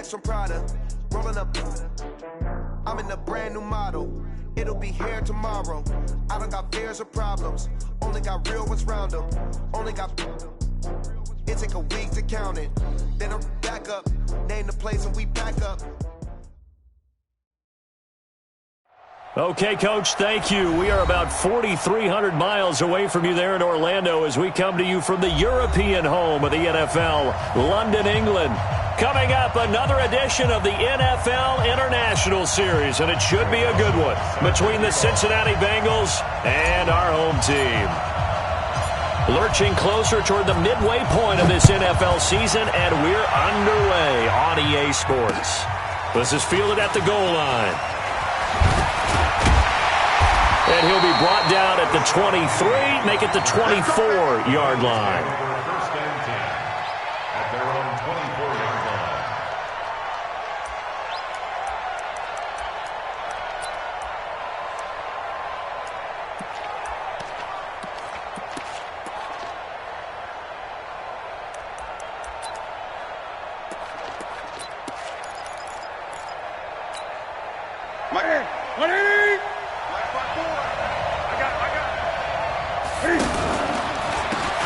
bags from Prada. Rolling up. I'm in a brand new model. It'll be here tomorrow. I don't got fears or problems. Only got real ones round them. Only got. It take a week to count it. Then I'm back up. Name the place and we back up. Okay, Coach, thank you. We are about 4,300 miles away from you there in Orlando as we come to you from the European home of the NFL, London, England. Coming up, another edition of the NFL International Series, and it should be a good one between the Cincinnati Bengals and our home team. Lurching closer toward the midway point of this NFL season, and we're underway on EA Sports. This is fielded at the goal line. And he'll be brought down at the 23, make it the 24-yard line. First and 10 at their own 24-yard line.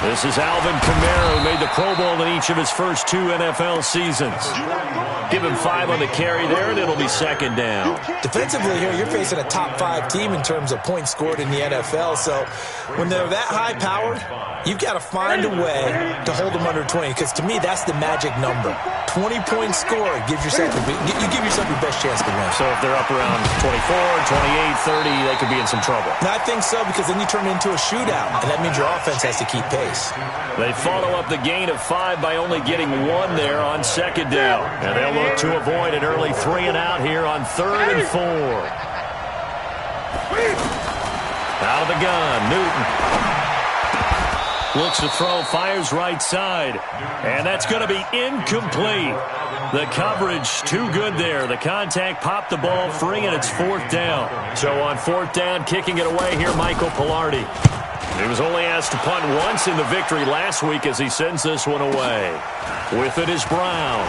This is Alvin Kamara, who made the Pro Bowl in each of his first 2 NFL seasons. Give him 5 on the carry there, and it'll be second down. Defensively here, you're facing a top 5 team in terms of points scored in the NFL. So when they're that high-powered, you've got to find a way to hold them under 20, because to me, that's the magic number. 20-point score gives yourself you give yourself your best chance to win. So if they're up around 24, 28, 30, they could be in some trouble. And I think so, because then you turn it into a shootout, and that means your offense has to keep pace. They follow up the gain of 5 by only getting 1 there on second down. And they'll look to avoid an early 3-and-out here on 3rd and 4. Out of the gun, Newton. Looks to throw, fires right side. And that's going to be incomplete. The coverage too good there. The contact popped the ball free, and it's 4th down. So on 4th down, kicking it away here, Michael Pilardi. He was only asked to punt once in the victory last week as he sends this one away. With it is Brown.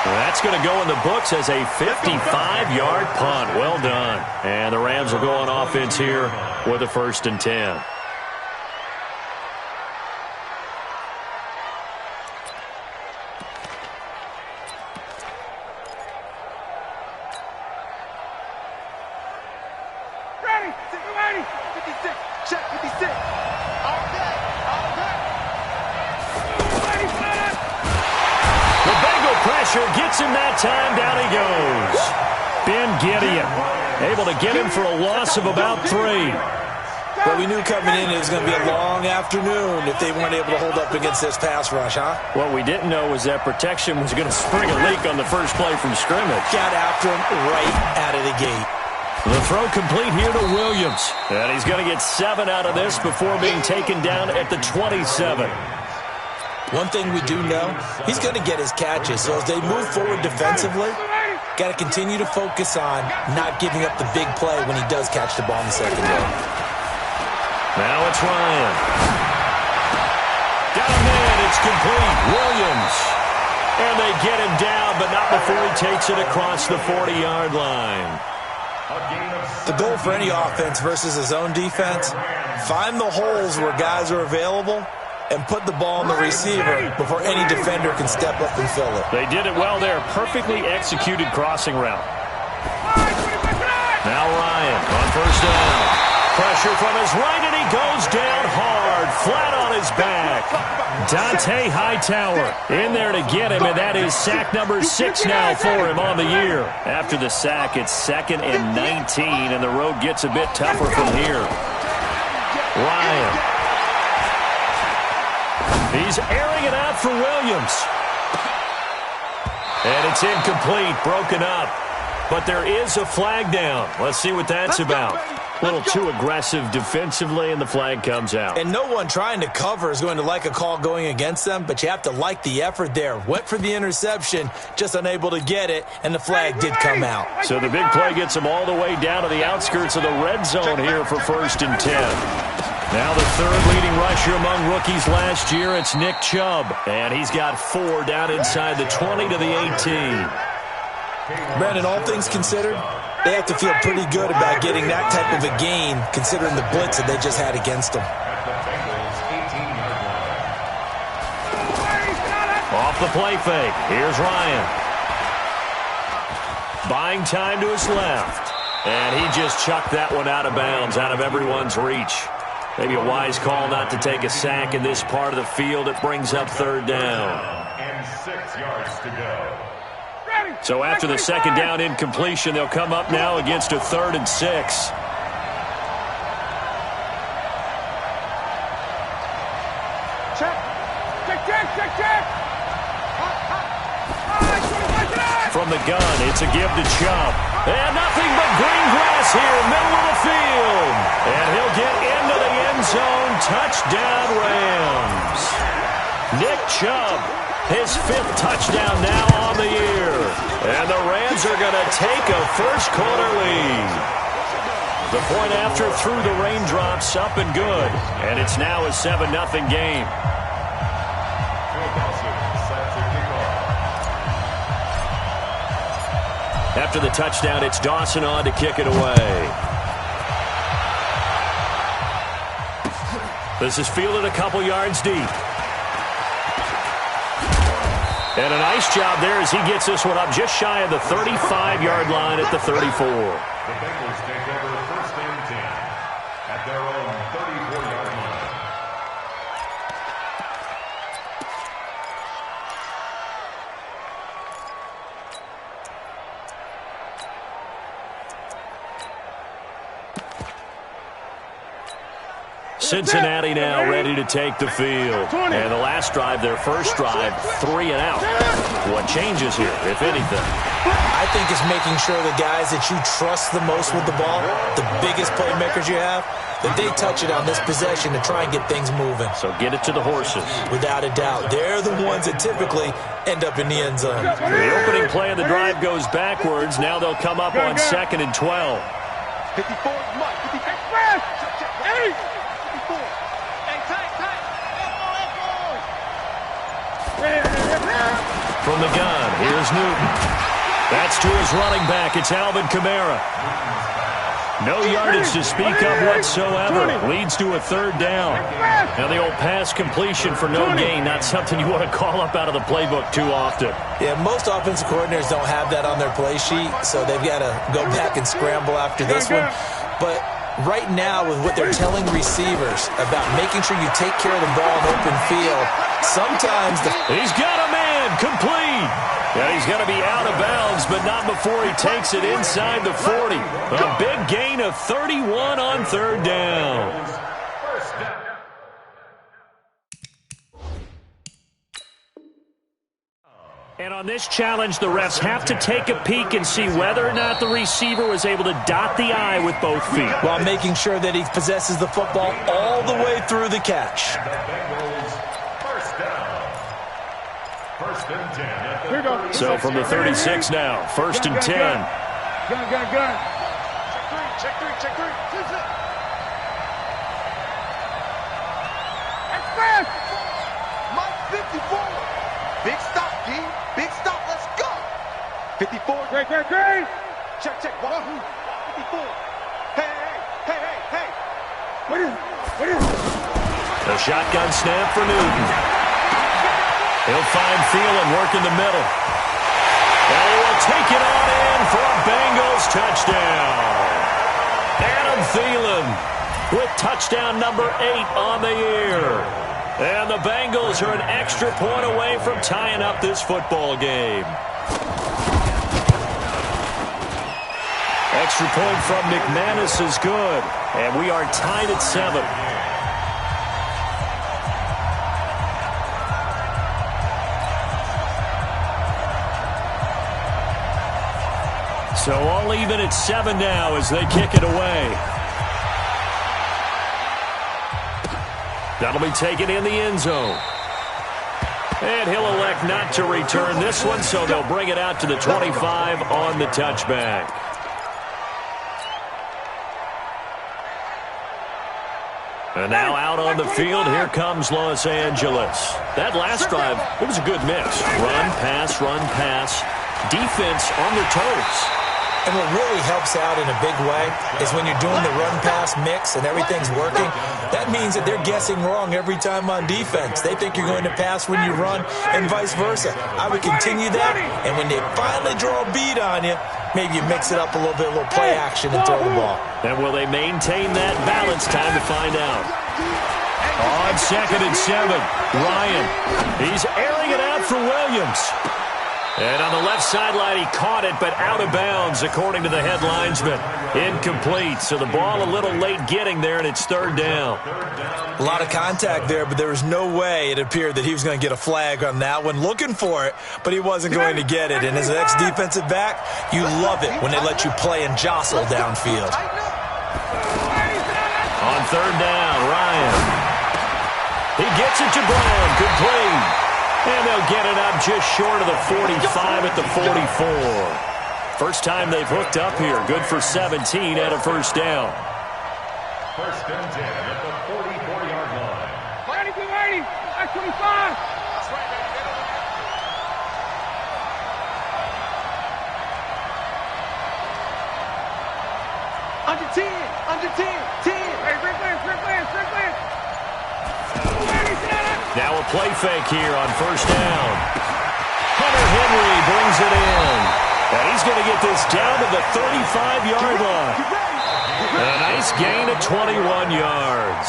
That's going to go in the books as a 55-yard punt. Well done. And the Rams will go on offense here with a 1st and 10. Gets him that time, down he goes. Ben Gideon able to get him for a loss of about 3. But we knew coming in it was going to be a long afternoon if they weren't able to hold up against this pass rush, huh? What we didn't know was that protection was going to spring a leak on the first play from scrimmage. Got after him right out of the gate. The throw complete here to Williams. And he's going to get 7 out of this before being taken down at the 27. One thing we do know, he's going to get his catches. So as they move forward defensively, got to continue to focus on not giving up the big play when he does catch the ball in the secondary. Now it's Ryan. Got him in. It's complete. Williams. And they get him down, but not before he takes it across the 40-yard line. The goal for any offense versus his own defense, find the holes where guys are available and put the ball on the receiver before any defender can step up and fill it. They did it well there. Perfectly executed crossing route. Now Ryan on 1st down. Pressure from his right, and he goes down hard, flat on his back. Dante Hightower in there to get him, and that is sack number 6 now for him on the year. After the sack, it's 2nd and 19, and the road gets a bit tougher from here. Ryan. He's airing it out for Williams. And it's incomplete, broken up. But there is a flag down. Let's see what that's about. A little too aggressive defensively, and the flag comes out. And no one trying to cover is going to like a call going against them, but you have to like the effort there. Went for the interception, just unable to get it, and the flag did come out. So the big play gets them all the way down to the outskirts of the red zone here for 1st and 10. Now the third leading rusher among rookies last year, it's Nick Chubb. And he's got 4 down inside the 20 to the 18. Brandon, all things considered, they have to feel pretty good about getting that type of a gain, considering the blitz that they just had against them. Off the play fake. Here's Ryan. Buying time to his left. And he just chucked that one out of bounds, out of everyone's reach. Maybe a wise call not to take a sack in this part of the field. It brings up third down. And 6 yards to go. So after the second down incompletion, they'll come up now against a 3rd and 6. Check. From the gun, it's a give to Chubb. And nothing but green grass here, middle of the field. And he'll get into the end zone. Touchdown, Rams. Nick Chubb, his 5th touchdown now on the year. And the Rams are going to take a first-quarter lead. The point after through the raindrops, up and good. And it's now a 7-0 game. After the touchdown, it's Dawson on to kick it away. This is fielded a couple yards deep. And a nice job there as he gets this one up just shy of the 35-yard line at the 34. The Bengals take over 1st and 10 at their own 34-yard line. Cincinnati now ready to take the field. And the last drive, their first drive, 3 and out. What changes here, if anything? I think it's making sure the guys that you trust the most with the ball, the biggest playmakers you have, that they touch it on this possession to try and get things moving. So get it to the horses. Without a doubt. They're the ones that typically end up in the end zone. The opening play of the drive goes backwards. Now they'll come up on 2nd and 12. 54, Mike. 55. Hey! 54. Hey, tight. From the gun, here's Newton. That's to his running back. It's Alvin Kamara. No yardage to speak of whatsoever. Leads to a 3rd down. Now the old pass completion for no gain, not something you want to call up out of the playbook too often. Yeah, most offensive coordinators don't have that on their play sheet, so they've got to go back and scramble after this one. But right now, with what they're telling receivers about making sure you take care of the ball in open field, sometimes he's got a man complete. Yeah, he's going to be out of bounds, but not before he takes it inside the 40. A big gain of 31 on 3rd down. And on this challenge, the refs have to take a peek and see whether or not the receiver was able to dot the I with both feet, while making sure that he possesses the football all the way through the catch. So from the 36 now, 1st and 10. Gun. Check three. Express! Mike 54. Big stop, D. Big stop. Let's go. 54. Great. Check. 54. Hey. What is it? The shotgun snap for Newton. He'll find Thielen working the middle. And he will take it on in for a Bengals touchdown. Adam Thielen with touchdown number 8 on the year. And the Bengals are an extra point away from tying up this football game. Extra point from McManus is good. And we are tied at 7. So all even at 7 now as they kick it away. That'll be taken in the end zone. And he'll elect not to return this one, so they'll bring it out to the 25 on the touchback. And now out on the field, here comes Los Angeles. That last drive, it was a good mix. Run, pass, defense on their toes. And what really helps out in a big way is when you're doing the run-pass mix and everything's working, that means that they're guessing wrong every time on defense. They think you're going to pass when you run and vice versa. I would continue that, and when they finally draw a beat on you, maybe you mix it up a little bit, a little play action and throw the ball. And will they maintain that balance? Time to find out. On 2nd and 7, Ryan. He's airing it out for Williams. And on the left sideline, he caught it, but out of bounds, according to the head linesman. Incomplete, so the ball a little late getting there, and it's 3rd down. A lot of contact there, but there was no way it appeared that he was going to get a flag on that one. Looking for it, but he wasn't going to get it. And as an ex-defensive back, you love it when they let you play and jostle downfield. On 3rd down, Ryan. He gets it to Brown, complete. And they'll get it up just short of the 45 at the 44. First time they've hooked up here. Good for 17 and a 1st down. 1st and 10 at the 44-yard line. 22-80, that's 25. Under 10, 10. Hey, Strickland. Now a play fake here on 1st down. Hunter Henry brings it in. And he's going to get this down to the 35-yard line. A nice gain of 21 yards.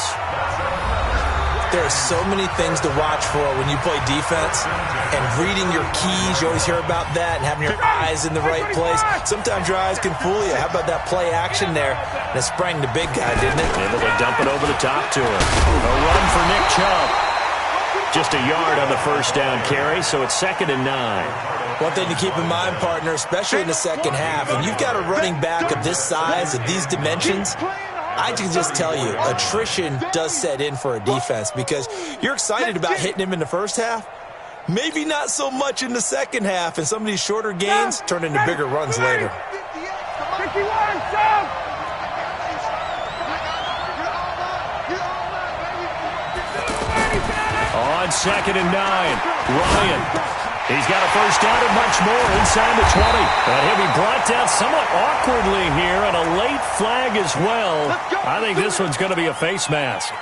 There are so many things to watch for when you play defense. And reading your keys, you always hear about that, and having your eyes in the right place. Sometimes your eyes can fool you. How about that play action there? And it sprang the big guy, didn't it? Able to dump it over the top to him. A run for Nick Chubb. Just a yard on the 1st down carry, so it's 2nd and 9. One thing to keep in mind, partner, especially in the second half, and you've got a running back of this size, of these dimensions, I can just tell you, attrition does set in for a defense because you're excited about hitting him in the first half. Maybe not so much in the second half, and some of these shorter gains turn into bigger runs later. 51, Chubb. On 2nd and 9, Ryan. He's got a 1st down and much more inside the 20. And he'll be brought down somewhat awkwardly here on a late flag as well. I think this one's going to be a face mask.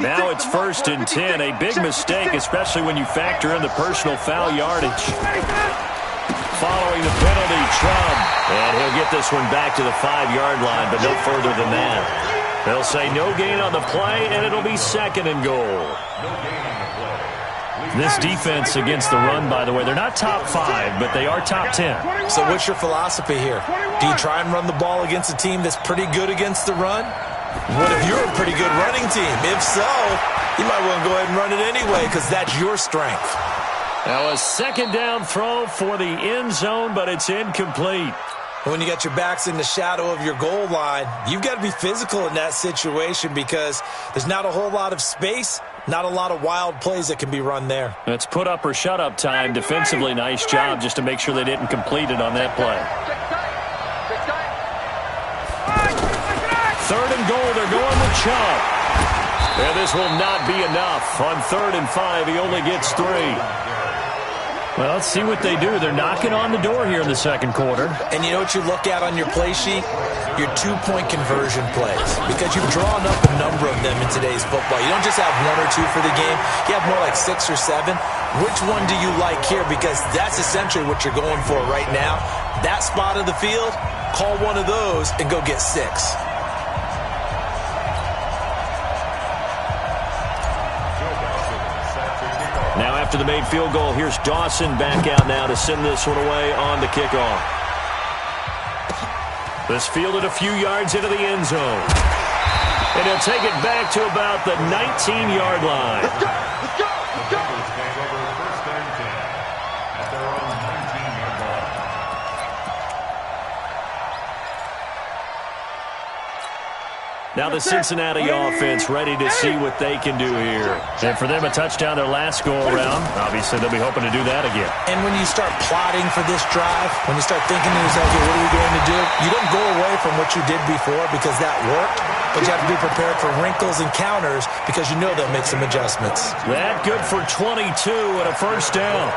Now it's 1st and 10. A big mistake, especially when you factor in the personal foul yardage. Following the penalty, Chubb. And he'll get this one back to the 5-yard line, but no further than that. They'll say no gain on the play, and it'll be 2nd and goal. This defense against the run, by the way, they're not top 5, but they are top 10. So what's your philosophy here? Do you try and run the ball against a team that's pretty good against the run? What if you're a pretty good running team? If so, you might want to go ahead and run it anyway because that's your strength. Now a 2nd down throw for the end zone, but it's incomplete. When you got your backs in the shadow of your goal line, you've got to be physical in that situation because there's not a whole lot of space, not a lot of wild plays that can be run there. It's put up or shut up time. Defensively, nice job just to make sure they didn't complete it on that play. 3rd and goal, they're going with Chubb. And this will not be enough. On 3rd and 5, he only gets 3. Well, let's see what they do. They're knocking on the door here in the second quarter. And you know what you look at on your play sheet? Your 2-point conversion plays. Because you've drawn up a number of them in today's football. You don't just have 1 or 2 for the game. You have more like 6 or 7. Which one do you like here? Because that's essentially what you're going for right now. That spot of the field, call one of those and go get 6. Now after the made field goal, here's Dawson back out now to send this one away on the kickoff. This fielded a few yards into the end zone. And he'll take it back to about the 19-yard line. Let's go! Take over 1st and 10 at their own 19-yard line. Now the Cincinnati offense ready to see what they can do here. And for them, a touchdown their last go-around. Obviously, they'll be hoping to do that again. And when you start plotting for this drive, when you start thinking to yourself, okay, what are we going to do? You don't go away from what you did before because that worked, but you have to be prepared for wrinkles and counters because you know they'll make some adjustments. That good for 22 and a first down.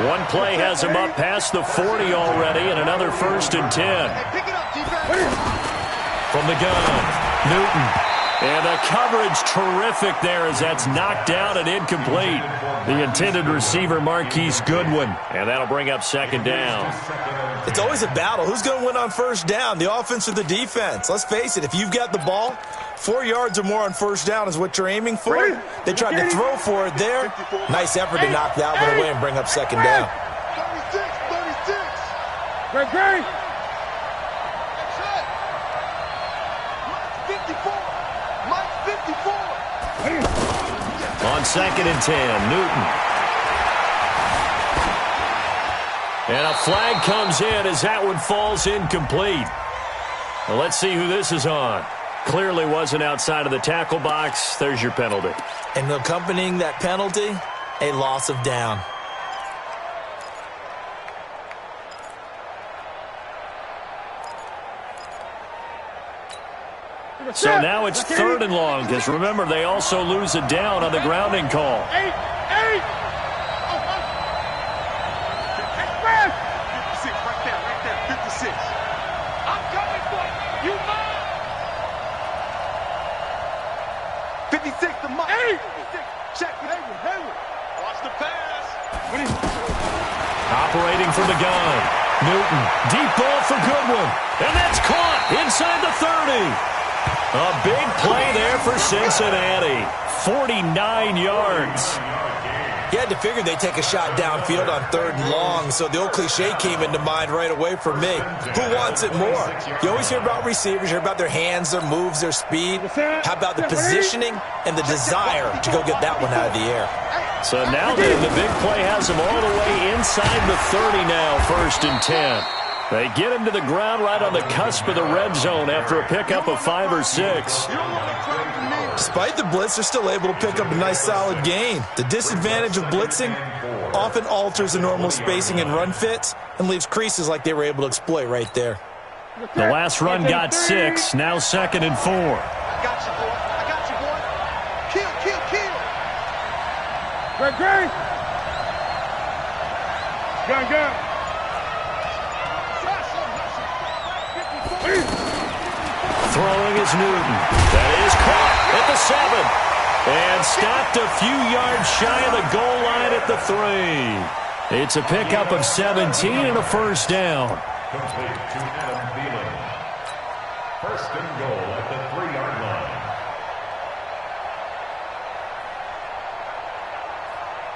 One play has him up past the 40 already, and another 1st and 10. From the gun, Newton. And the coverage terrific there as that's knocked down and incomplete. The intended receiver, Marquise Goodwin. And that'll bring up 2nd down. It's always a battle. Who's going to win on 1st down, the offense or the defense? Let's face it, if you've got the ball, 4 yards or more on 1st down is what you're aiming for. They tried to throw for it there. Nice effort to knock that one away and bring up 2nd down. 36. Great. 54. Mike 54. On 2nd and 10, Newton. And a flag comes in as that one falls incomplete. Well, let's see who this is on. Clearly wasn't outside of the tackle box. There's your penalty. And accompanying that penalty, a loss of down. So now it's 3rd and long, because remember, they also lose a down on the grounding call. 8. 56 right there, 56. I'm coming for you. You mine. 56 to Mike. 56. Check. Hayward. Watch the pass. Operating from the gun. Newton. Deep ball for Goodwin. And that's caught inside the 30. A big play there for Cincinnati. 49 yards. You had to figure they'd take a shot downfield on 3rd and long, so the old cliche came into mind right away for me. Who wants it more? You always hear about receivers, you hear about their hands, their moves, their speed. How about the positioning and the desire to go get that one out of the air? So now then, the big play has them all the way inside the 30 now, 1st and 10. They get him to the ground right on the cusp of the red zone after a pickup of 5 or 6. Despite the blitz, they're still able to pick up a nice solid gain. The disadvantage of blitzing often alters the normal spacing and run fits and leaves creases like they were able to exploit right there. The last run got 6, now 2nd and 4. I got you, boy. I got you, boy. Kill. Great. Gun. Throwing is Newton. That is caught at the 7. And stopped a few yards shy of the goal line at the 3. It's a pickup of 17 and a 1st down. Complete to Adam Thielen. 1st and goal at the 3-yard line.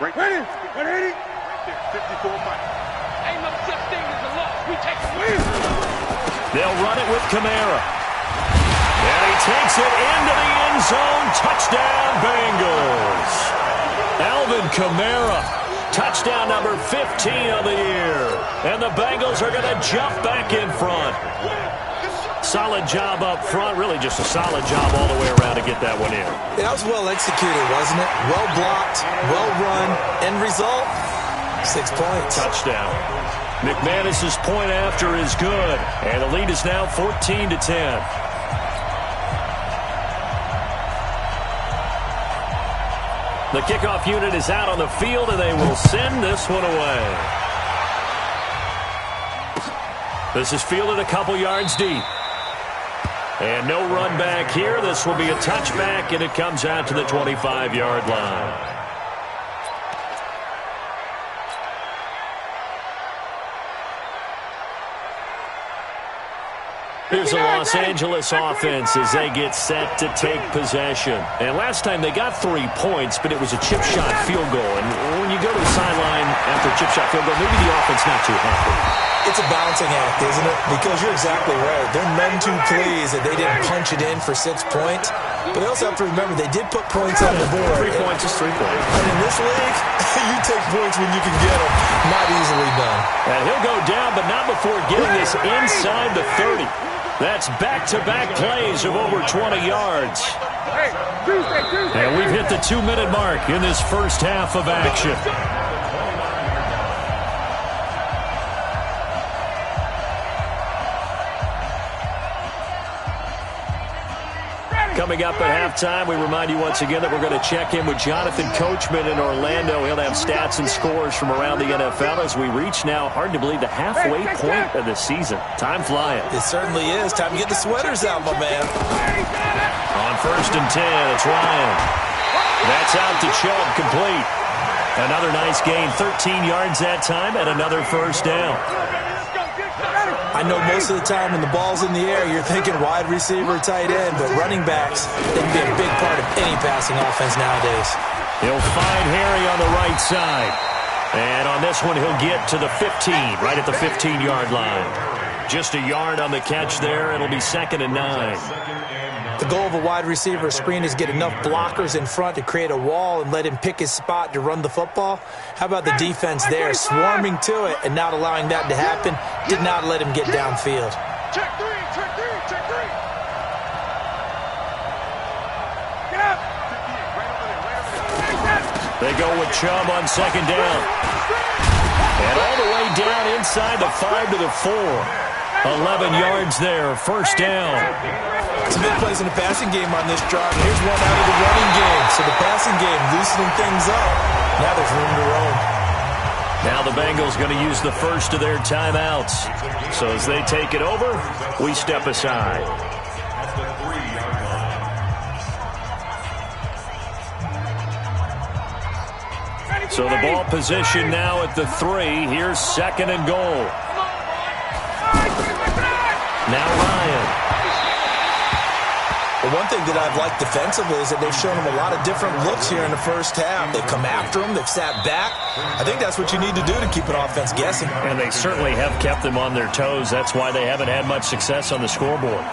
Ready? Right there, 54 Mike. Ain't no such thing as a loss. We take a win. They'll run it with Kamara. And he takes it into the end zone. Touchdown, Bengals. Alvin Kamara. Touchdown number 15 of the year. And the Bengals are going to jump back in front. Solid job up front. Really just a solid job all the way around to get that one in. That was well executed, wasn't it? Well blocked, well run. End result, 6 points. Touchdown. McManus's point after is good. And the lead is now 14-10. The kickoff unit is out on the field, and they will send this one away. This is fielded a couple yards deep. And no run back here. This will be a touchback, and it comes out to the 25-yard line. Here's the Los Angeles offense as they get set to take possession. And last time they got 3 points, but it was a chip shot field goal. And when you go to the sideline after a chip shot field goal, maybe the offense not too happy. It's a balancing act, isn't it? Because you're exactly right. They're none too pleased that they didn't punch it in for 6 points. But they also have to remember they did put points on the board. 3 points is 3 points. And in this league, you take points when you can get them. Not easily done. And he'll go down, but not before getting this pass inside the 30. That's back-to-back plays of over 20 yards. And we've hit the 2-minute mark in this first half of action. Coming up at halftime, we remind you once again that we're going to check in with Jonathan Coachman in Orlando. He'll have stats and scores from around the NFL as we reach now, hard to believe, the halfway point of the season. Time flying. It certainly is. Time to get the sweaters out, my man. On 1st and 10, it's Ryan. That's out to Chubb, complete. Another nice gain, 13 yards that time, and another first down. I know most of the time when the ball's in the air, you're thinking wide receiver, tight end, but running backs, they can be a big part of any passing offense nowadays. He'll find Harry on the right side. And on this one, he'll get to the 15, right at the 15-yard line. Just a yard on the catch there. It'll be 2nd and 9. The goal of a wide receiver screen is get enough blockers in front to create a wall and let him pick his spot to run the football. How about the defense there, swarming to it and not allowing that to happen? Did not let him get downfield. Check three, check three, check three. Get up. They go with Chubb on 2nd down. And all the way down inside the 5 to the 4. 11 yards there, first down. Some big plays in the passing game on this drive. Here's one out of the running game. So the passing game loosening things up. Now there's room to roam. Now the Bengals going to use the first of their timeouts. So as they take it over, we step aside. So the ball position now at the 3. Here's 2nd and goal. Now Ryan. Well, one thing that I've liked defensively is that they've shown him a lot of different looks here in the first half. They've come after him. They've sat back. I think that's what you need to do to keep an offense guessing. And they certainly have kept them on their toes. That's why they haven't had much success on the scoreboard.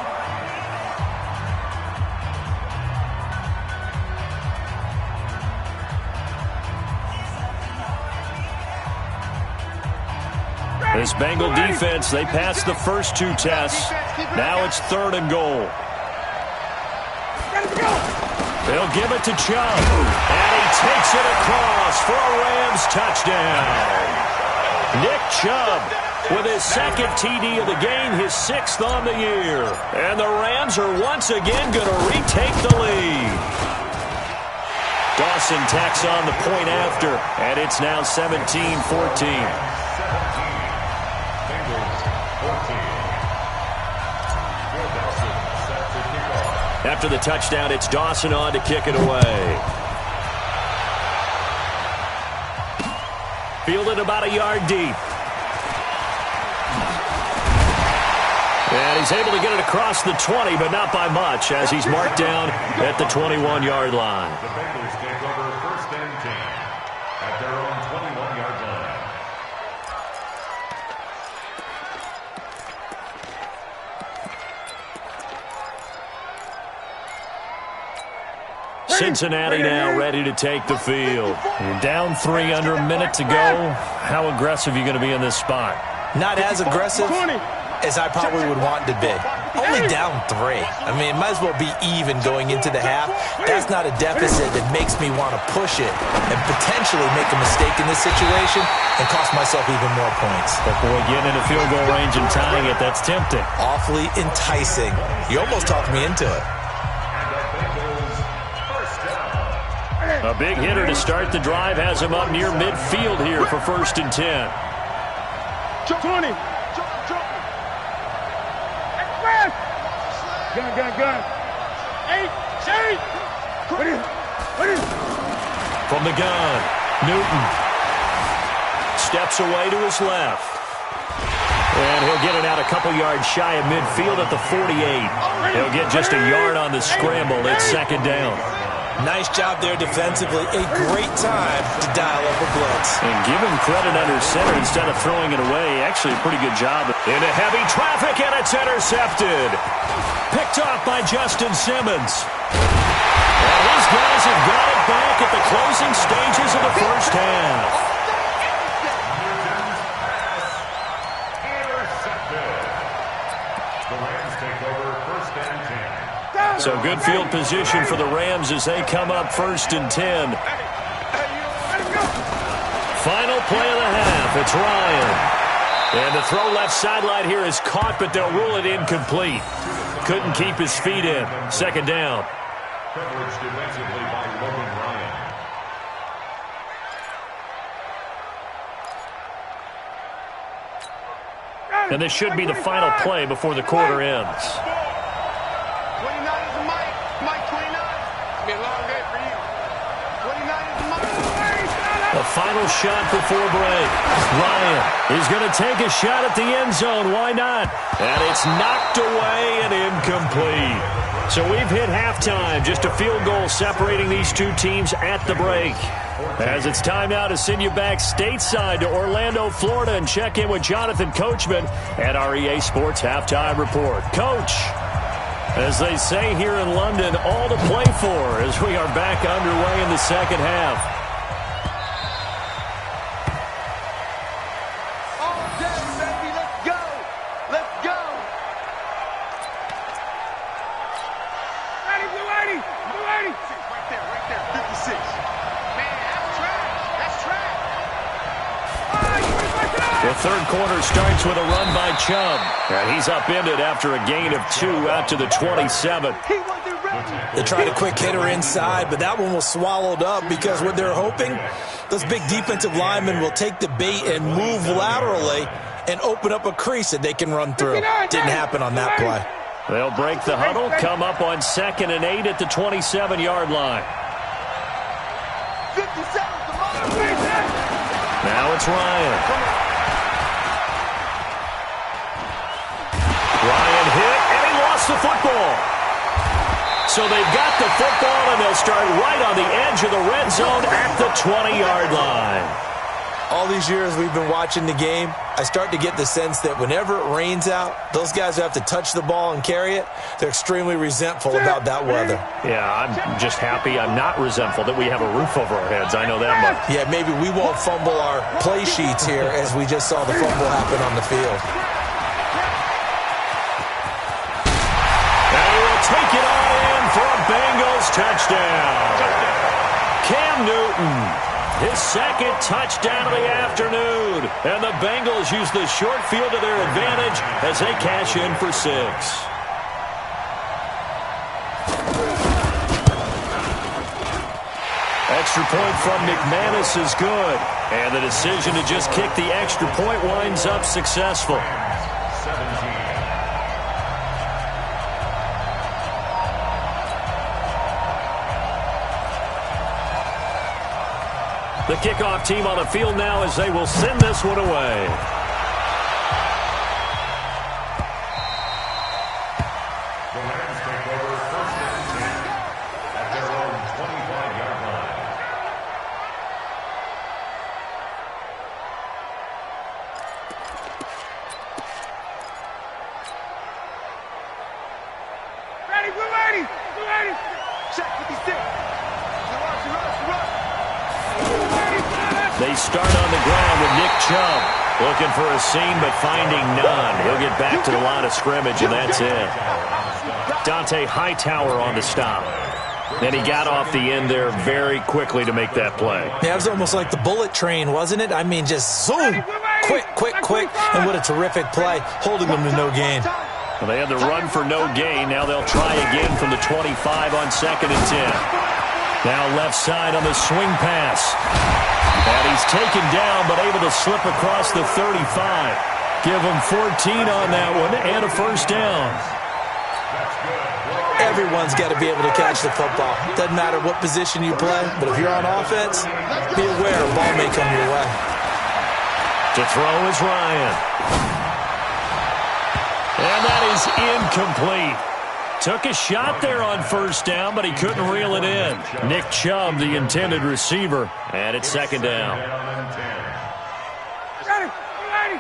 This Bengal defense, they passed the first 2 tests. Now it's 3rd and goal. They'll give it to Chubb. And he takes it across for a Rams touchdown. Nick Chubb with his 2nd TD of the game, his 6th on the year. And the Rams are once again going to retake the lead. Dawson tacks on the point after, and it's now 17-14. After the touchdown, it's Dawson on to kick it away. Fielded about a yard deep. And he's able to get it across the 20, but not by much, as he's marked down at the 21-yard line. The Bengals take over 1st and 10 at their own 21-yard line. Cincinnati now ready to take the field. You're down 3 under a minute to go. How aggressive are you going to be in this spot? Not as aggressive as I probably would want to be. Only down 3. I mean, it might as well be even going into the half. That's not a deficit that makes me want to push it and potentially make a mistake in this situation and cost myself even more points. But boy, getting into field goal range and tying it, that's tempting. Awfully enticing. You almost talked me into it. A big hitter to start the drive has him up near midfield here for 1st and 10. 20. Gun. 8. From the gun, Newton steps away to his left. And he'll get it out a couple yards shy of midfield at the 48. He'll get just a yard on the scramble. It's 2nd down. Nice job there defensively. A great time to dial up a blitz. And give him credit under center instead of throwing it away. Actually, a pretty good job. Into heavy traffic, and it's intercepted. Picked off by Justin Simmons. And his guys have got it back at the closing stages of the first half. Intercepted. over first and 10. So good field position for the Rams as they come up 1st and 10. Final play of the half. It's Ryan. And the throw left sideline here is caught, but they'll rule it incomplete. Couldn't keep his feet in. 2nd down. Coverage defensively by Logan Ryan. And this should be the final play before the quarter ends. 29 is Mike. Mike 29. It's been a long day for you. 29 is Mike. The final shot before break. Ryan is going to take a shot at the end zone. Why not? And it's knocked away and incomplete. So we've hit halftime. Just a field goal separating these two teams at the break. As it's time now to send you back stateside to Orlando, Florida, and check in with Jonathan Coachman at our EA Sports Halftime Report. Coach, as they say here in London, all to play for as we are back underway in the second half. All day, baby. Let's go. Let's go. Ready, blue 80. Blue 80. Right there. 56. Man, that's trash. That's trash. The third quarter starts with a run by Chubb. And he's upended after a gain of 2 out to the 27. He wasn't ready. They tried a quick hitter inside, but that one was swallowed up because what they're hoping, those big defensive linemen will take the bait and move laterally and open up a crease that they can run through. Didn't happen on that play. They'll break the huddle, come up on 2nd and 8 at the 27-yard line. 57 to Mike. Now it's Ryan. Ryan hit, and he lost the football. So they've got the football, and they'll start right on the edge of the red zone at the 20-yard line. All these years we've been watching the game, I start to get the sense that whenever it rains out, those guys who have to touch the ball and carry it, they're extremely resentful about that weather. Yeah, I'm just happy I'm not resentful that we have a roof over our heads. I know that much. Yeah, maybe we won't fumble our play sheets here as we just saw the fumble happen on the field. And he will take it all in for a Bengals touchdown. Cam Newton. His 2nd touchdown of the afternoon. And the Bengals use the short field to their advantage as they cash in for 6. Extra point from McManus is good. And the decision to just kick the extra point winds up successful. 17. The kickoff team on the field now as they will send this one away. The Rams take over first and 10 at their own 25-yard line. Ready, blue 80. Blue 80. Check 56. Rush. They start on the ground with Nick Chubb. Looking for a seam, but finding none. He'll get back to the line of scrimmage, and that's it. Dante Hightower on the stop. And he got off the end there very quickly to make that play. Yeah, it was almost like the bullet train, wasn't it? I mean, just zoom, quick, and what a terrific play, holding them to no gain. Well, they had the run for no gain. Now they'll try again from the 25 on 2nd and 10. Now left side on the swing pass. And he's taken down, but able to slip across the 35. Give him 14 on that one and a first down. Everyone's got to be able to catch the football. Doesn't matter what position you play, but if you're on offense, be aware a ball may come your way. To throw is Ryan. And that is incomplete. Took a shot there on first down, but he couldn't reel it in. Nick Chubb, the intended receiver, and it's 2nd down. Ready, blue 80.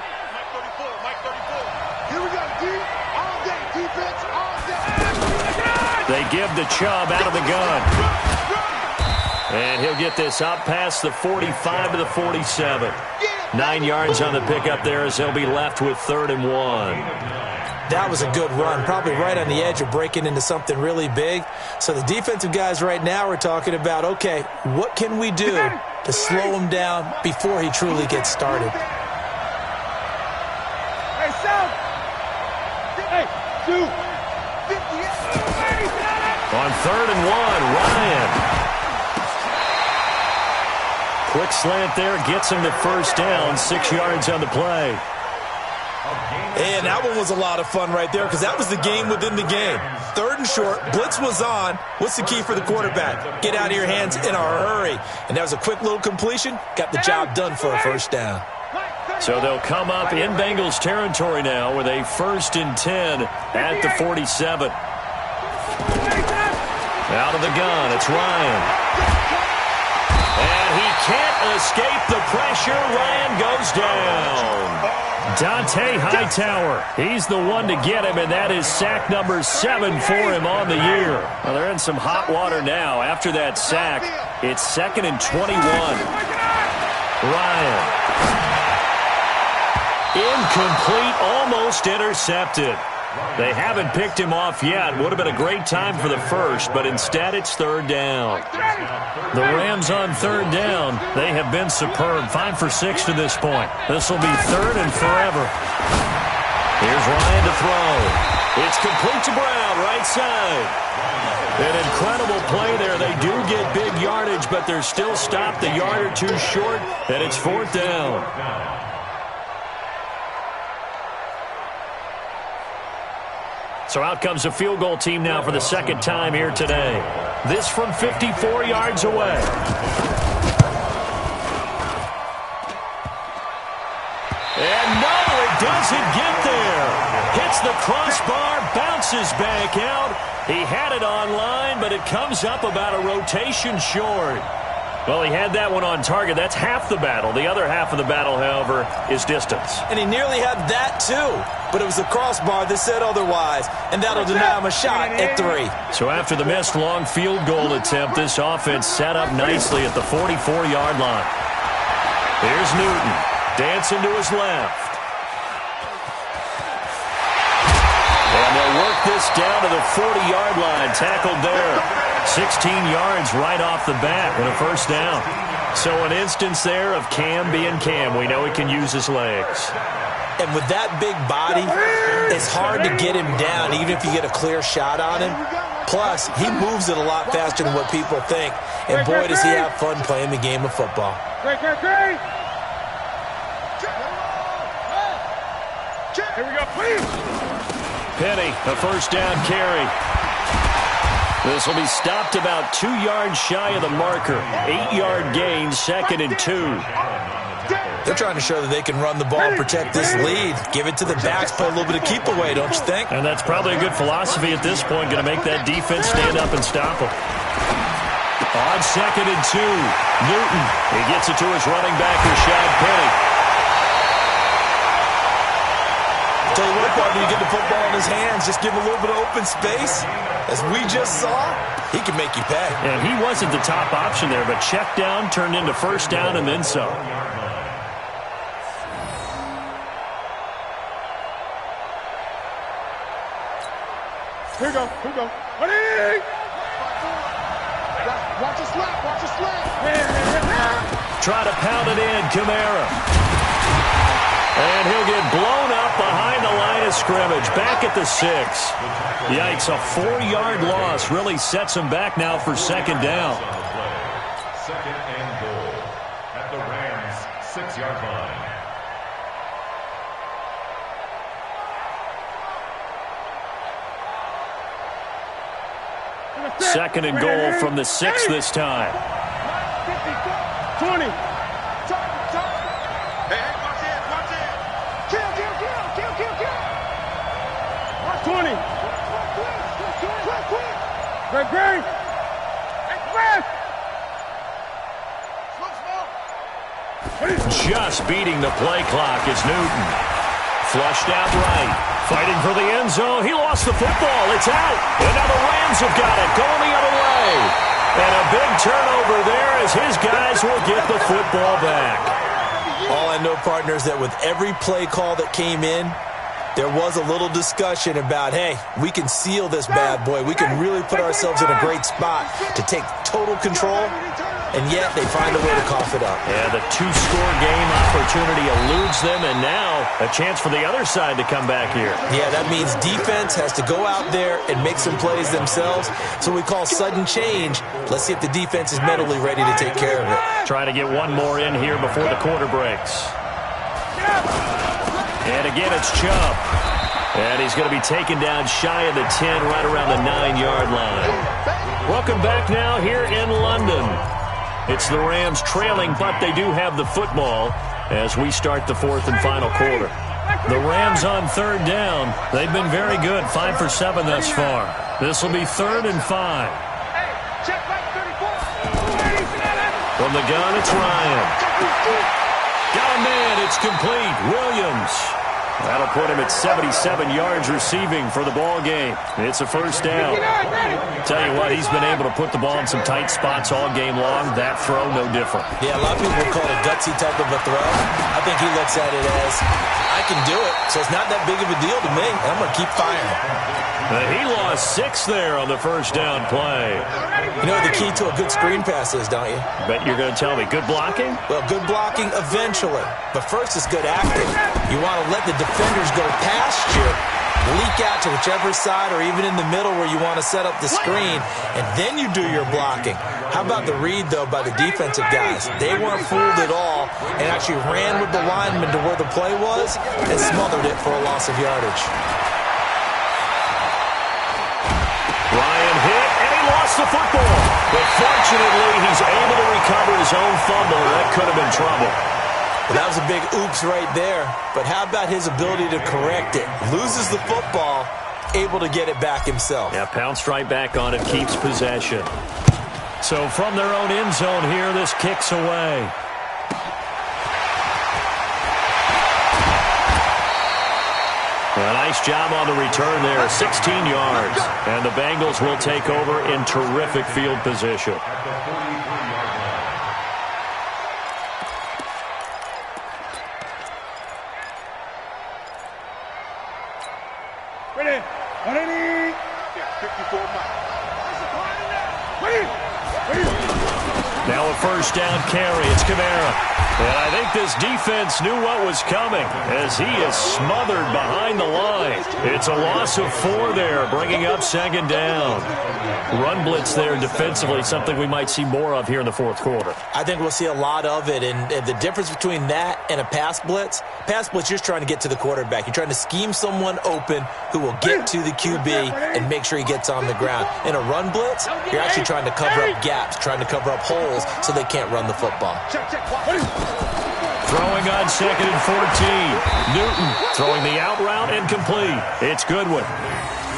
Mike 34. Here we go, D. All day, defense, all day. They give the Chubb out of the gun. And he'll get this up past the 45 to the 47. Yeah. 9 yards on the pickup there as they'll be left with 3rd and 1. That was a good run, probably right on the edge of breaking into something really big. So the defensive guys right now are talking about, okay, what can we do to slow him down before he truly gets started? Hey, South! Hey, 2. 58. On 3rd and 1, Ryan. Quick slant there, gets him the first down, 6 yards on the play. And that one was a lot of fun right there because that was the game within the game. 3rd and short, blitz was on. What's the key for the quarterback? Get out of your hands in a hurry. And that was a quick little completion. Got the job done for a first down. So they'll come up in Bengals territory now with a 1st and 10 at the 47. Out of the gun, it's Ryan. And he can't escape the pressure. Ryan goes down. Dante Hightower, he's the one to get him, and that is sack number 7 for him on the year. Well, they're in some hot water now. After that sack, it's 2nd and 21. Ryan. Incomplete, almost intercepted. They haven't picked him off yet. Would have been a great time for the first, but instead it's 3rd down. The Rams on 3rd down. They have been superb. 5 for 6 to this point. This will be 3rd and forever. Here's Ryan to throw. It's complete to Brown, right side. An incredible play there. They do get big yardage, but they're still stopped a yard or two short, and it's 4th down. So out comes a field goal team now for the 2nd time here today. This from 54 yards away. And no, it doesn't get there. Hits the crossbar, bounces back out. He had it on line, but it comes up about a rotation short. Well, he had that one on target. That's half the battle. The other half of the battle, however, is distance. And he nearly had that, too. But it was the crossbar that said otherwise, and that'll deny him a shot at 3. So after the missed long field goal attempt, this offense set up nicely at the 44-yard line. Here's Newton, dancing to his left. And they'll work this down to the 40-yard line, tackled there. 16 yards right off the bat and a first down. So an instance there of Cam being Cam. We know he can use his legs. And with that big body, it's hard to get him down, even if you get a clear shot on him. Plus, he moves it a lot faster than what people think. And boy, does he have fun playing the game of football. Here we go, please. Penny, a first down carry. This will be stopped about 2 yards shy of the marker. 8-yard gain, 2nd and 2. They're trying to show that they can run the ball and protect this lead. Give it to the backs, play a little bit of keep away, don't you think? And that's probably a good philosophy at this point, going to make that defense stand up and stop them. On 2nd and 2, Newton. He gets it to his running back, Rashad Penny. Tell you what, partner, you get the football in his hands, just give him a little bit of open space. As we just saw, he can make you pay. And he wasn't the top option there, but check down turned into first down and then some. Here we go. Ready? Watch a slap. Try to pound it in, Kamara. And he'll get blown up behind the line of scrimmage. Back at the 6. Yikes, a 4-yard loss really sets him back now for 2nd down. 2nd and goal at the Rams' 6-yard line. 2nd and goal from the 6 this time. 20. Watch 20. Great. Just beating the play clock is Newton. Flushed out right. Fighting for the end zone. He lost the football. It's out. And now the Rams have got it. Going the other way. And a big turnover there as his guys will get the football back. All I know, partner, is that with every play call that came in, there was a little discussion about, hey, we can seal this bad boy. We can really put ourselves in a great spot to take total control, and yet they find a way to cough it up. Yeah, the two-score game opportunity eludes them, and now a chance for the other side to come back here. Yeah, that means defense has to go out there and make some plays themselves. So we call sudden change. Let's see if the defense is mentally ready to take care of it. Trying to get one more in here before the quarter breaks. And again, it's Chubb. And he's going to be taken down shy of the 10, right around the 9-yard line. Welcome back now here in London. It's the Rams trailing, but they do have the football as we start the fourth and final quarter. The Rams on third down. They've been very good, 5 for 7 thus far. This will be 3rd and 5. From the gun, it's Ryan. Got a man, it's complete. Williams. That'll put him at 77 yards receiving for the ball game. It's a first down. Tell you what, he's been able to put the ball in some tight spots all game long. That throw, no different. Yeah, a lot of people call it a gutsy type of a throw. I think he looks at it as, I can do it, so it's not that big of a deal to me, and I'm going to keep firing. He lost 6 there on the first down play. You know what the key to a good screen pass is, don't you? Bet you're going to tell me. Good blocking? Well, good blocking eventually. But first is good acting. You want to let the defenders go past you, leak out to whichever side or even in the middle where you want to set up the screen, and then you do your blocking. How about the read, though, by the defensive guys? They weren't fooled at all and actually ran with the lineman to where the play was and smothered it for a loss of yardage. Ryan hit, and he lost the football. But fortunately, he's able to recover his own fumble. That could have been trouble. Well, that was a big oops right there. But how about his ability to correct it? Loses the football, able to get it back himself. Yeah, pounced right back on it, keeps possession. So from their own end zone here, this kicks away. A nice job on the return there, 16 yards. And the Bengals will take over in terrific field position. Ready. 180. 54 miles. Now a first down carry. It's Kamara. And I think this defense knew what was coming as he is smothered behind the line. It's a loss of 4 there, bringing up second down. Run blitz there defensively, something we might see more of here in the fourth quarter. I think we'll see a lot of it, and the difference between that and a pass blitz, you're just trying to get to the quarterback. You're trying to scheme someone open who will get to the QB and make sure he gets on the ground. In a run blitz, you're actually trying to cover up gaps, trying to cover up holes so they can't run the football. Throwing on 2nd and 14. Newton throwing the out route and complete. It's Goodwin.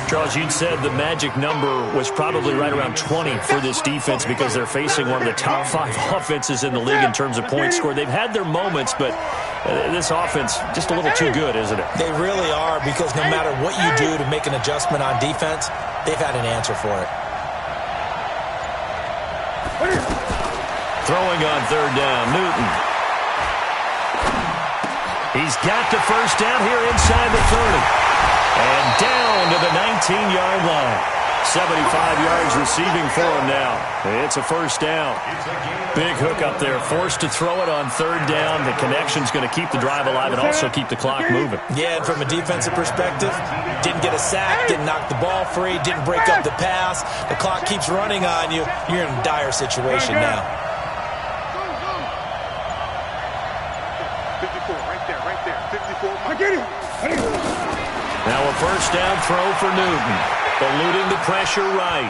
Charles, you said the magic number was probably right around 20 for this defense because they're facing one of the top 5 offenses in the league in terms of points scored. They've had their moments, but this offense just a little too good, isn't it? They really are, because no matter what you do to make an adjustment on defense, they've had an answer for it. Throwing on 3rd down, Newton. He's got the first down here inside the 30. And down to the 19-yard line. 75 yards receiving for him now. It's a first down. Big hook up there. Forced to throw it on 3rd down. The connection's going to keep the drive alive and also keep the clock moving. Yeah, and from a defensive perspective, didn't get a sack, didn't knock the ball free, didn't break up the pass. The clock keeps running on you. You're in a dire situation now. 54, right there. 54. I get it. Now a first down throw for Newton. Eluding the pressure right.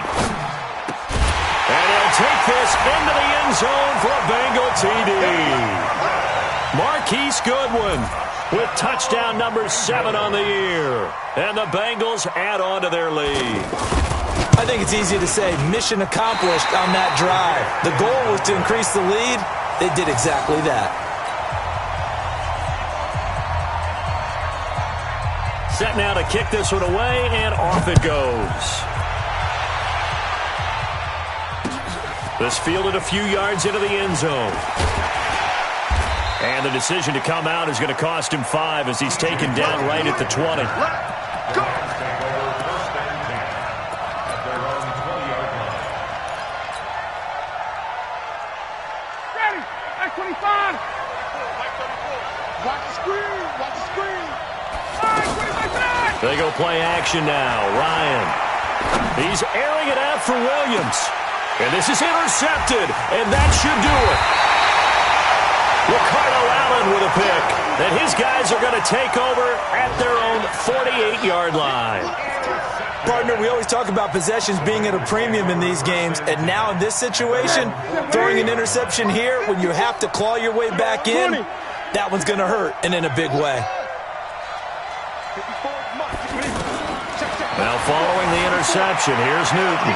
And he'll take this into the end zone for a Bengal TD. Marquise Goodwin with touchdown number 7 on the year. And the Bengals add on to their lead. I think it's easy to say mission accomplished on that drive. The goal was to increase the lead. They did exactly that. Set now to kick this one away, and off it goes. This fielded a few yards into the end zone. And the decision to come out is going to cost him 5 as he's taken down right at the 20. Go! Take over first and 10 at their own 20-yard line. Ready. That's 25. Watch the screen. Watch the screen. All right, 25. They go play action now. Ryan. He's airing it out for Williams. And this is intercepted. And that should do it. Ricardo Allen with a pick. And his guys are going to take over at their own 48-yard line. Partner, we always talk about possessions being at a premium in these games, and now in this situation, throwing an interception here when you have to claw your way back in, that one's going to hurt, and in a big way. Now following the interception, here's Newton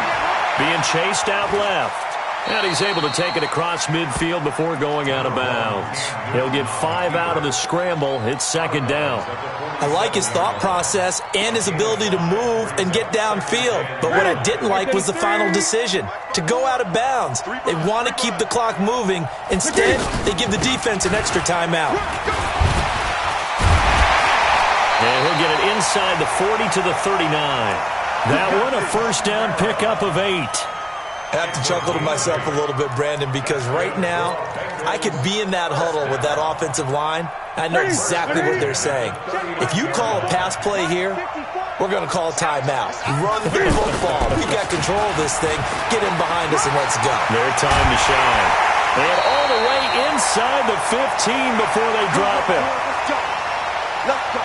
being chased out left. And he's able to take it across midfield before going out of bounds. He'll get 5 out of the scramble. It's second down. I like his thought process and his ability to move and get downfield. But what I didn't like was the final decision, to go out of bounds. They want to keep the clock moving. Instead, they give the defense an extra timeout. And he'll get it inside the 40 to the 39. That one a first down pickup of 8. I have to chuckle to myself a little bit, Brandon, because right now I could be in that huddle with that offensive line. I know exactly what they're saying. If you call a pass play here, we're going to call a timeout. Run the football. We got control of this thing. Get in behind us and let's go. Their time to shine. And all the way inside the 15 before they drop it. Let's go.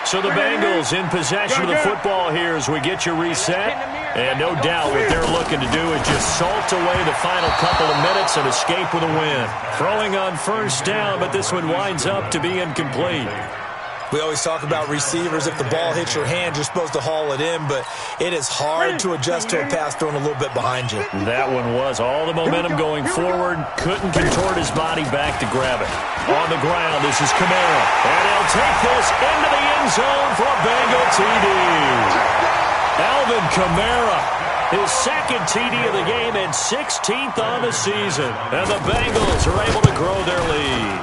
So the Bengals in possession of the football here as we get you reset. And no doubt what they're looking to do is just salt away the final couple of minutes and escape with a win. Throwing on first down, but this one winds up to be incomplete. We always talk about receivers. If the ball hits your hand, you're supposed to haul it in, but it is hard to adjust to a pass thrown a little bit behind you. That one was all the momentum going forward. Couldn't contort his body back to grab it. On the ground, this is Kamara. And he'll take this into the end zone for a Bengal TD. Alvin Kamara, his second TD of the game and 16th on the season. And the Bengals are able to grow their lead.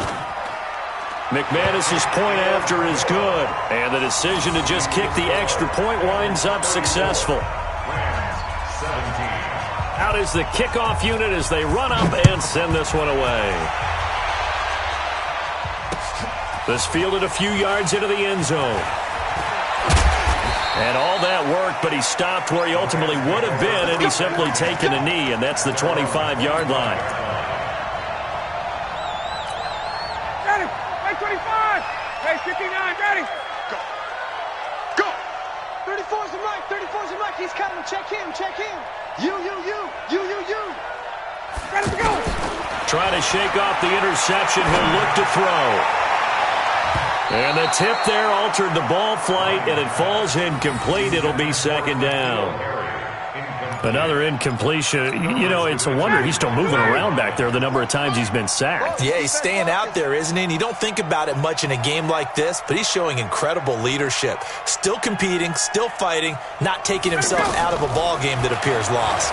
McManus's point after is good, and the decision to just kick the extra point winds up successful. Out is the kickoff unit as they run up and send this one away. This fielded a few yards into the end zone. And all that worked, but he stopped where he ultimately would have been, and he's simply taken a knee, and that's the 25-yard line. 59, ready. Go. 34's the mic. 34's the mic. He's coming. Check him. Check him. You. Ready to go. Trying to shake off the interception. He'll look to throw. And the tip there altered the ball flight, and it falls incomplete. It'll be second down. Another incompletion. You know, it's a wonder he's still moving around back there the number of times he's been sacked. Yeah, he's staying out there, isn't he? And you don't think about it much in a game like this, but he's showing incredible leadership. Still competing, still fighting, not taking himself out of a ball game that appears lost.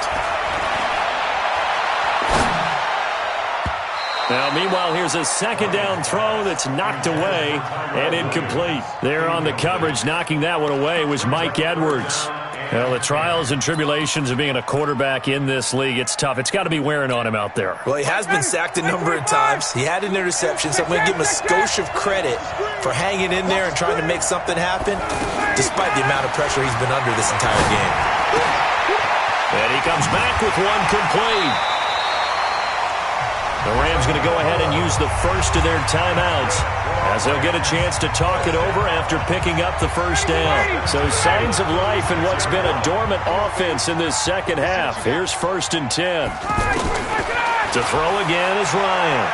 Now, meanwhile, here's a second down throw that's knocked away and incomplete. There on the coverage, knocking that one away was Mike Edwards. Well, the trials and tribulations of being a quarterback in this league, it's tough. It's got to be wearing on him out there. Well, he has been sacked a number of times. He had an interception, so I'm going to give him a skosh of credit for hanging in there and trying to make something happen, despite the amount of pressure he's been under this entire game. And he comes back with one complete. The Rams going to go ahead and use the first of their timeouts as they'll get a chance to talk it over after picking up the first down. So signs of life in what's been a dormant offense in this second half. Here's 1st and 10. To throw again is Ryan.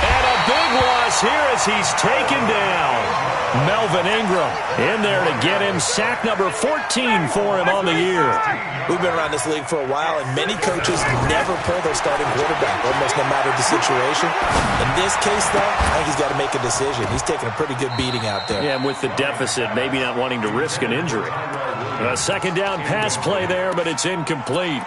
And a big loss here as he's taken down. Melvin Ingram in there to get him sack number 14 for him on the year. We've been around this league for a while, and many coaches never pull their starting quarterback, almost no matter the situation. In this case, though, I think he's got to make a decision. He's taking a pretty good beating out there. Yeah, and with the deficit, maybe not wanting to risk an injury. A second down pass play there, but it's incomplete.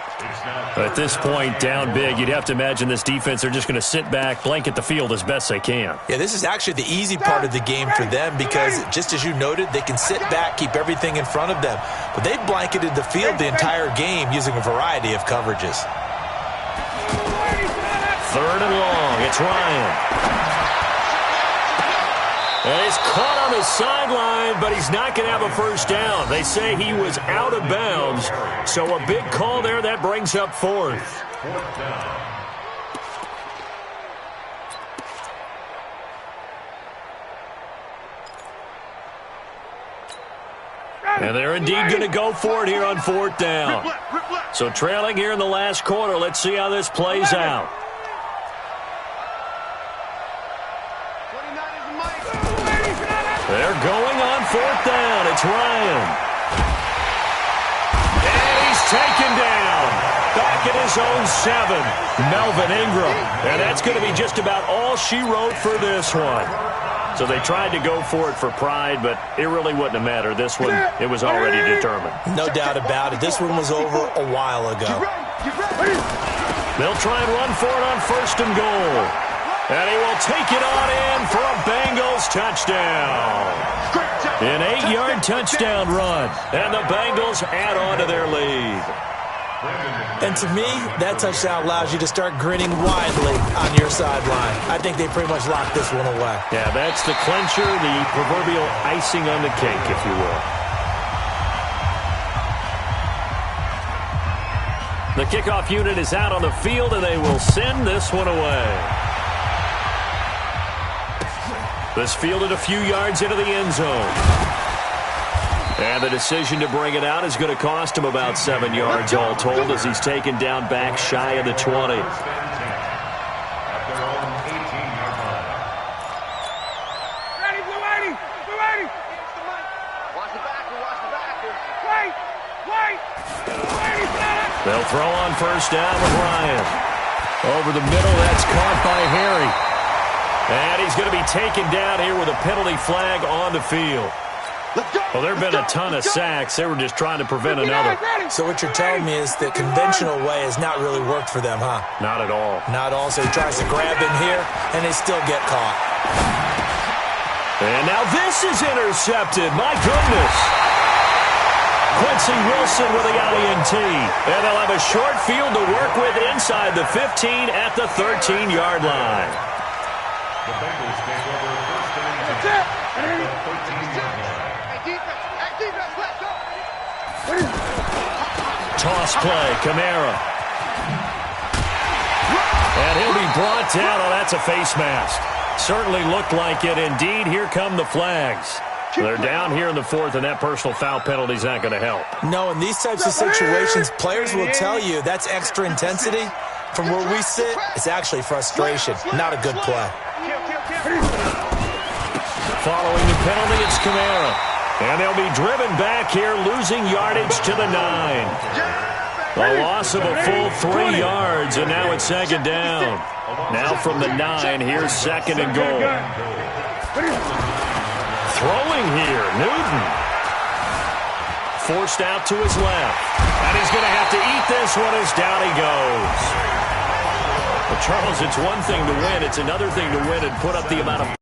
At this point, down big, you'd have to imagine this defense, they're just going to sit back, blanket the field as best they can. Yeah, this is actually the easy part of the game for them because, just as you noted, they can sit back, keep everything in front of them. But they've blanketed the field the entire game using a variety of coverages. Third and long. It's Ryan. And he's caught on the sideline, but he's not going to have a first down. They say he was out of bounds. So a big call there. That brings up fourth. And they're indeed going to go for it here on fourth down. So trailing here in the last quarter. Let's see how this plays out. They're going on fourth down. It's Ryan. And he's taken down. Back at his own 7. Melvin Ingram. And that's going to be just about all she wrote for this one. So they tried to go for it for pride, but it really wouldn't have mattered. This one, it was already determined. No doubt about it. This one was over a while ago. They'll try and run for it on first and goal. And he will take it on in for a Bengals touchdown. An 8-yard touchdown run. And the Bengals add on to their lead. And to me, that touchdown allows you to start grinning widely on your sideline. I think they pretty much locked this one away. Yeah, that's the clincher, the proverbial icing on the cake, if you will. The kickoff unit is out on the field, and they will send this one away. This fielded a few yards into the end zone. And the decision to bring it out is going to cost him about 7 yards all told as he's taken down back shy of the 20. They'll throw on first down with Ryan. Over the middle, that's caught by Harry. And he's going to be taken down here with a penalty flag on the field. Well, there have been a ton of sacks. They were just trying to prevent another. So what you're telling me is the conventional way has not really worked for them, huh? Not at all. Not all. So he tries to grab him here, and they still get caught. And now this is intercepted. My goodness. Quincy Wilson with the INT. And they'll have a short field to work with inside the 15 at the 13-yard line. The Bengals take over first and 10 at the 13-yard line. Toss play, Kamara. And he'll be brought down. Oh, that's a face mask. Certainly looked like it. Indeed, here come the flags. They're down here in the fourth, and that personal foul penalty is not going to help. No, in these types of situations, players will tell you that's extra intensity. From where we sit, it's actually frustration. Not a good play. Following the penalty, it's Kamara. And they'll be driven back here, losing yardage to the 9. A loss of a full 3 yards, and now it's second down. Now from the 9, here's second and goal. Throwing here, Newton. Forced out to his left. And he's going to have to eat this one as down he goes. Well, Charles, it's one thing to win. It's another thing to win and put up the amount of